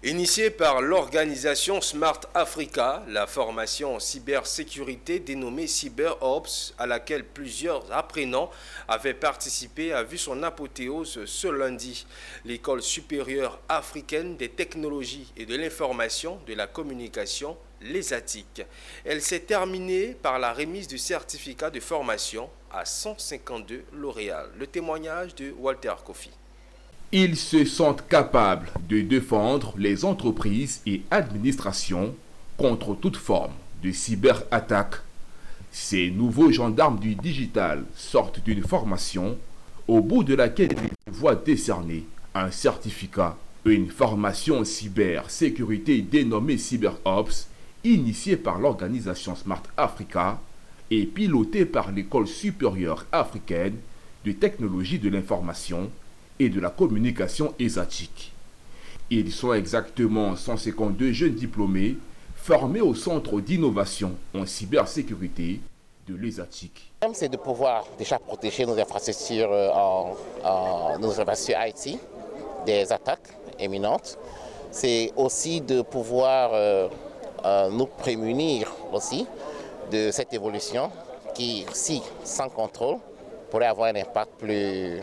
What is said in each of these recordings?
Initiée par l'organisation Smart Africa, la formation en cybersécurité dénommée CyberOps, à laquelle plusieurs apprenants avaient participé, a vu son apothéose ce lundi. L'École supérieure africaine des technologies et de l'information de la communication, l'ESATIC. Elle s'est terminée par la remise du certificat de formation à 152 lauréats. Le témoignage de Walter Kofi. Ils se sentent capables de défendre les entreprises et administrations contre toute forme de cyberattaque. Ces nouveaux gendarmes du digital sortent d'une formation au bout de laquelle ils voient décerner un certificat. Une formation cybersécurité dénommée CyberOps, initiée par l'organisation Smart Africa et pilotée par l'École supérieure africaine de technologie de l'information et de la communication ESATIC. Ils sont exactement 152 jeunes diplômés formés au Centre d'innovation en cybersécurité de l'ESATIC. C'est de pouvoir déjà protéger nos infrastructures, nos infrastructures IT des attaques imminentes. C'est aussi de pouvoir nous prémunir aussi de cette évolution qui, si sans contrôle, pourrait avoir un impact plus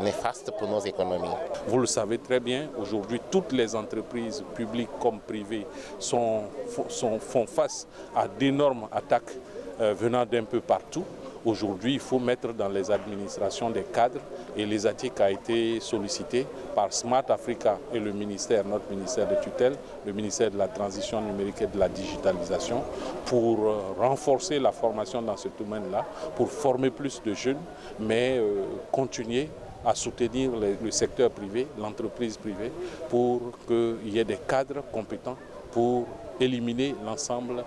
néfaste pour nos économies. Vous le savez très bien, aujourd'hui, toutes les entreprises publiques comme privées font face à d'énormes attaques venant d'un peu partout. Aujourd'hui, il faut mettre dans les administrations des cadres et l'ESATIC a été sollicité par Smart Africa et le ministère, notre ministère de tutelle, le ministère de la transition numérique et de la digitalisation, pour renforcer la formation dans ce domaine-là, pour former plus de jeunes, mais continuer à soutenir le secteur privé, l'entreprise privée, pour qu'il y ait des cadres compétents pour éliminer l'ensemble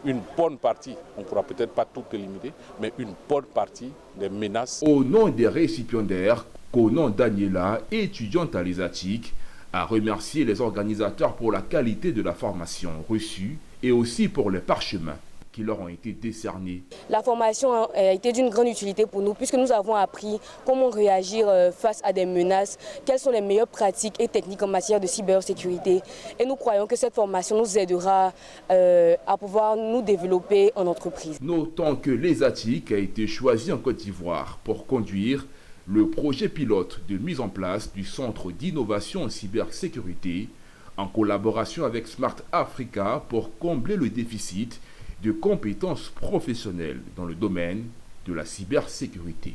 une bonne partie, on ne pourra peut-être pas tout éliminer, mais une bonne partie des menaces. Au nom des récipiendaires, Konan Daniela, étudiante à l'ESATIC, a remercié les organisateurs pour la qualité de la formation reçue et aussi pour les parchemins qui leur ont été décernés. La formation a été d'une grande utilité pour nous puisque nous avons appris comment réagir face à des menaces, quelles sont les meilleures pratiques et techniques en matière de cybersécurité. Et nous croyons que cette formation nous aidera à pouvoir nous développer en entreprise. Notons que l'ESATIC a été choisi en Côte d'Ivoire pour conduire le projet pilote de mise en place du Centre d'innovation en cybersécurité en collaboration avec Smart Africa pour combler le déficit de compétences professionnelles dans le domaine de la cybersécurité.